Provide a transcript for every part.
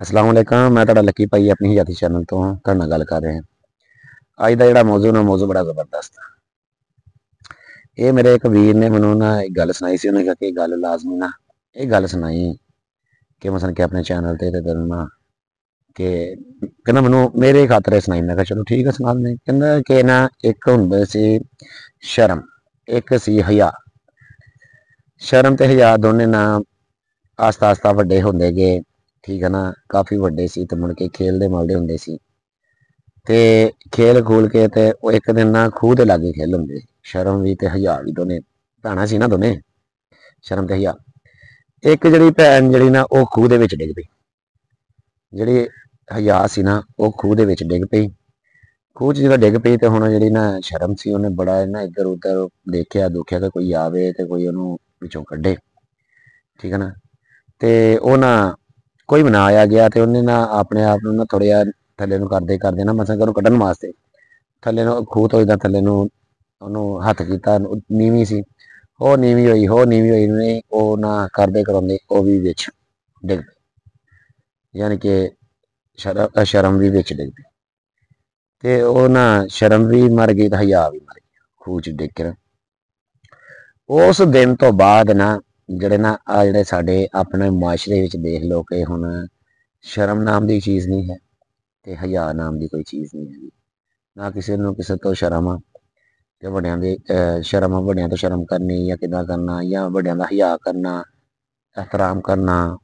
अस्सलाम वालेकुम। मैं ਤੁਹਾਡਾ ਲੱਕੀ ਭਾਈ ਆਪਣੀ ਹਯਾਤੀ ਚੈਨਲ ਤੋਂ ਤੁਹਾਡੇ ਨਾਲ ਗੱਲ ਕਰ ਰਿਹਾ। ਅੱਜ ਦਾ ਜਿਹੜਾ ਮੌਜੂ ਬੜਾ ਜ਼ਬਰਦਸਤ ਹੈ। ਇਹ ਮੇਰੇ ਇੱਕ ਵੀਰ ਨੇ ਮੈਨੂੰ ਇੱਕ ਗੱਲ ਸੁਣਾਈ ਸੀ। ਉਹਨੇ ਕਿਹਾ ਕਿ ਇਹ ਗੱਲ ਲਾਜ਼ਮੀ ਇਹ ਗੱਲ ਸੁਣਾਈ ਕਿ ਮਸਲਨ ਕਿ ਆਪਣੇ ਚੈਨਲ ਤੇ ਤੈਨੂੰ ਕਿ ਕਹਿੰਦਾ ਮੈਨੂੰ ਮੇਰੇ ਖਾਤਰੇ ਸੁਣਾਈ। ਮੈਂ ਕਿਹਾ ਚਲੋ ਠੀਕ ਹੈ ਸੁਣਾ ਦਿੰਦੇ। ਕਹਿੰਦਾ ਕਿ ਇੱਕ ਹੁੰਦੇ ਸੀ ਸ਼ਰਮ, ਇੱਕ ਸੀ ਹਯਾ। ਸ਼ਰਮ ਤੇ ਹਯਾ ਦੋਨੇ ਆਸਤਾ ਆਸਤਾ ਵੱਡੇ ਹੁੰਦੇ ਗਏ। ਠੀਕ ਹੈ ਨਾ, ਕਾਫੀ ਵੱਡੇ ਸੀ ਤੇ ਮੁੜ ਕੇ ਖੇਲਦੇ ਮਲਦੇ ਹੁੰਦੇ ਸੀ ਤੇ ਖੇਲ ਖੂਲ ਕੇ ਤੇ ਉਹ ਇੱਕ ਦਿਨ ਖੂਹ ਦੇ ਲਾਗੇ ਖੇਲ ਹੁੰਦੇ ਸੀ। ਸ਼ਰਮ ਵੀ ਤੇ ਹਯਾ ਵੀ ਦੋਨੇ ਭੈਣਾਂ ਸੀ ਦੋਨੇ, ਸ਼ਰਮ ਤੇ ਹਯਾ। ਇੱਕ ਜਿਹੜੀ ਭੈਣ ਜਿਹੜੀ ਉਹ ਖੂਹ ਦੇ ਵਿੱਚ ਡਿੱਗ ਪਈ। ਜਿਹੜੀ ਹਯਾ ਸੀ ਉਹ ਖੂਹ ਦੇ ਵਿੱਚ ਡਿੱਗ ਪਈ। ਖੂਹ 'ਚ ਜਦੋਂ ਡਿੱਗ ਪਈ ਤੇ ਹੁਣ ਜਿਹੜੀ ਸ਼ਰਮ ਸੀ ਉਹਨੇ ਬੜਾ ਇੱਧਰ ਉੱਧਰ ਦੇਖਿਆ ਦੁਖਿਆ ਕਿ ਕੋਈ ਆਵੇ ਤੇ ਕੋਈ ਉਹਨੂੰ ਵਿੱਚੋਂ ਕੱਢੇ। ਠੀਕ ਹੈ ਨਾ, ਤੇ ਉਹ ਕੋਈ ਵੀ ਨਾ ਆਇਆ ਗਿਆ ਤੇ ਉਹਨੇ ਆਪਣੇ ਆਪ ਨੂੰ ਥੋੜਾ ਜਿਹਾ ਥੱਲੇ ਨੂੰ ਕਰਦੇ ਕਰਦੇ ਮਸਾਂ ਉਹਨੂੰ ਕੱਢਣ ਵਾਸਤੇ ਥੱਲੇ ਨੂੰ ਖੂਹ ਤੋਂ ਇਦਾਂ ਥੱਲੇ ਨੂੰ ਉਹਨੂੰ ਹੱਥ ਕੀਤਾ। ਨੀਵੀਂ ਸੀ, ਉਹ ਨੀਵੀਂ ਹੋਈ ਨੇ ਉਹ ਕਰਦੇ ਕਰਾਉਂਦੇ ਉਹ ਵੀ ਵਿੱਚ ਡਿੱਗ ਪਈ। ਯਾਨੀ ਕਿ ਸ਼ਰਮ ਵੀ ਵਿੱਚ ਡਿੱਗ ਪਈ ਤੇ ਉਹ ਸ਼ਰਮ ਵੀ ਮਰ ਗਈ ਤੇ ਹਯਾ ਵੀ ਮਰ ਗਈ ਖੂਹ 'ਚ ਡਿੱਗ ਕੇ। ਉਸ ਦਿਨ ਤੋਂ ਬਾਅਦ ਜਿਹੜੇ ਸਾਡੇ ਆਪਣੇ ਮੁਆਸ਼ਰੇ ਵਿੱਚ ਦੇਖ ਲਓ ਕਿ ਹੁਣ ਸ਼ਰਮ ਨਾਮ ਦੀ ਚੀਜ਼ ਨਹੀਂ ਹੈ ਤੇ ਹਯਾ ਨਾਮ ਦੀ ਕੋਈ ਚੀਜ਼ ਨਹੀਂ ਹੈਗੀ। ਨਾ ਕਿਸੇ ਨੂੰ ਕਿਸੇ ਤੋਂ ਸ਼ਰਮ ਆ ਤੇ ਵੱਡਿਆਂ ਦੀ ਸ਼ਰਮ ਵੱਡਿਆਂ ਤੋਂ ਸ਼ਰਮ ਕਰਨੀ ਜਾਂ ਕਿੱਦਾਂ ਕਰਨਾ ਜਾਂ ਵੱਡਿਆਂ ਦਾ ਹਯਾ ਕਰਨਾ, ਇਹਤਰਾਮ ਕਰਨਾ।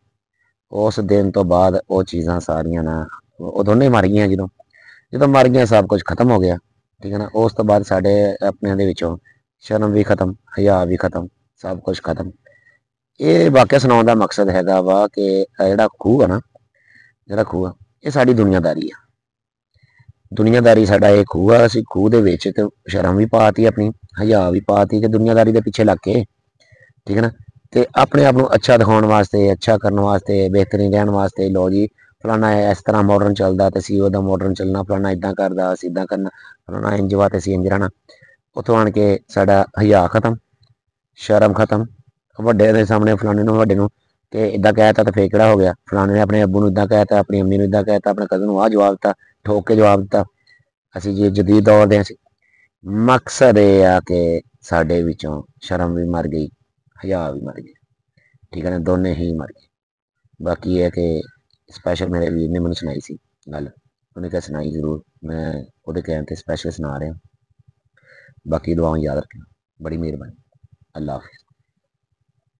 ਉਸ ਦਿਨ ਤੋਂ ਬਾਅਦ ਉਹ ਚੀਜ਼ਾਂ ਸਾਰੀਆਂ ਉਹ ਦੋਨੇ ਮਰ ਗਈਆਂ। ਜਦੋਂ ਮਰ ਗਈਆਂ ਸਭ ਕੁਝ ਖਤਮ ਹੋ ਗਿਆ। ਠੀਕ ਹੈ ਨਾ, ਉਸ ਤੋਂ ਬਾਅਦ ਸਾਡੇ ਆਪਣਿਆਂ ਦੇ ਵਿੱਚੋਂ ਸ਼ਰਮ ਵੀ ਖਤਮ, ਹਯਾ ਵੀ ਖਤਮ, ਸਭ ਕੁਝ ਖਤਮ। ਇਹ ਵਾਕਿਆ ਸੁਣਾਉਣ ਦਾ ਮਕਸਦ ਹੈਗਾ ਵਾ ਕਿ ਜਿਹੜਾ ਖੂਹ ਆ ਜਿਹੜਾ ਖੂਹ ਆ ਇਹ ਸਾਡੀ ਦੁਨੀਆਦਾਰੀ ਆ। ਦੁਨੀਆਦਾਰੀ ਸਾਡਾ ਇਹ ਖੂਹ ਆ। ਅਸੀਂ ਖੂਹ ਦੇ ਵਿੱਚ ਤੇ ਸ਼ਰਮ ਵੀ ਪਾਤੀ, ਆਪਣੀ ਹਯਾ ਵੀ ਪਾਤੀ ਤੇ ਦੁਨੀਆਦਾਰੀ ਦੇ ਪਿੱਛੇ ਲੱਗ ਕੇ, ਠੀਕ ਹੈ ਨਾ, ਤੇ ਆਪਣੇ ਆਪ ਨੂੰ ਅੱਛਾ ਦਿਖਾਉਣ ਵਾਸਤੇ, ਅੱਛਾ ਕਰਨ ਵਾਸਤੇ, ਬਿਹਤਰੀਨ ਰਹਿਣ ਵਾਸਤੇ, ਲਓ ਜੀ ਫਲਾਣਾ ਇਸ ਤਰ੍ਹਾਂ ਮਾਡਰਨ ਚੱਲਦਾ ਤੇ ਅਸੀਂ ਉਹਦਾ ਮਾਡਰਨ ਚੱਲਣਾ, ਫਲਾਣਾ ਇੱਦਾਂ ਕਰਦਾ ਅਸੀਂ ਇੱਦਾਂ ਕਰਨਾ, ਫਲਾਣਾ ਇੰਝ ਵਾ ਤੇ ਅਸੀਂ ਇੰਝ ਰਹਿਣਾ। ਉੱਥੋਂ ਆਣ ਕੇ ਸਾਡਾ ਹਯਾ ਖਤਮ, ਸ਼ਰਮ ਖਤਮ। ਵੱਡੇ ਦੇ ਸਾਹਮਣੇ ਫਲਾਣੇ ਨੂੰ ਵੱਡੇ ਨੂੰ ਕਿ ਇੱਦਾਂ ਕਹਿ ਤਾ ਤੇ ਫੇਰ ਕਿਹੜਾ ਹੋ ਗਿਆ। ਫਲਾਣੇ ਨੇ ਆਪਣੇ ਅੱਬੂ ਨੂੰ ਇੱਦਾਂ ਕਹਿ ਤਾ, ਆਪਣੀ ਅੰਮੀ ਨੂੰ ਇੱਦਾਂ ਕਹਿ ਤਾ, ਆਪਣੇ ਕਜ਼ਨ ਨੂੰ ਆਹ ਜਵਾਬ ਦਿੱਤਾ, ਠੋਕ ਕੇ ਜਵਾਬ ਦਿੱਤਾ। ਅਸੀਂ ਜੇ ਜਦੀਦ ਦੌਰ ਦੇ ਸੀ। ਮਕਸਦ ਇਹ ਆ ਕਿ ਸਾਡੇ ਵਿੱਚੋਂ ਸ਼ਰਮ ਵੀ ਮਰ ਗਈ, ਹਯਾ ਵੀ ਮਰ ਗਈ। ਠੀਕ ਹੈ ਨਾ, ਦੋਨੇ ਹੀ ਮਰ ਗਏ। ਬਾਕੀ ਇਹ ਕਿ ਸਪੈਸ਼ਲ ਮੇਰੇ ਵੀਰ ਨੇ ਮੈਨੂੰ ਸੁਣਾਈ ਸੀ ਗੱਲ। ਉਹਨੇ ਕਿਹਾ ਸੁਣਾਈ ਜ਼ਰੂਰ, ਮੈਂ ਉਹਦੇ ਕਹਿਣ ਤੇ ਸਪੈਸ਼ਲ ਸੁਣਾ ਰਿਹਾ। ਬਾਕੀ ਦੁਆਵਾਂ ਯਾਦ ਰੱਖਣਾ। ਬੜੀ ਮਿਹਰਬਾਨੀ। ਅੱਲਾ ਹਾਫਿਜ਼।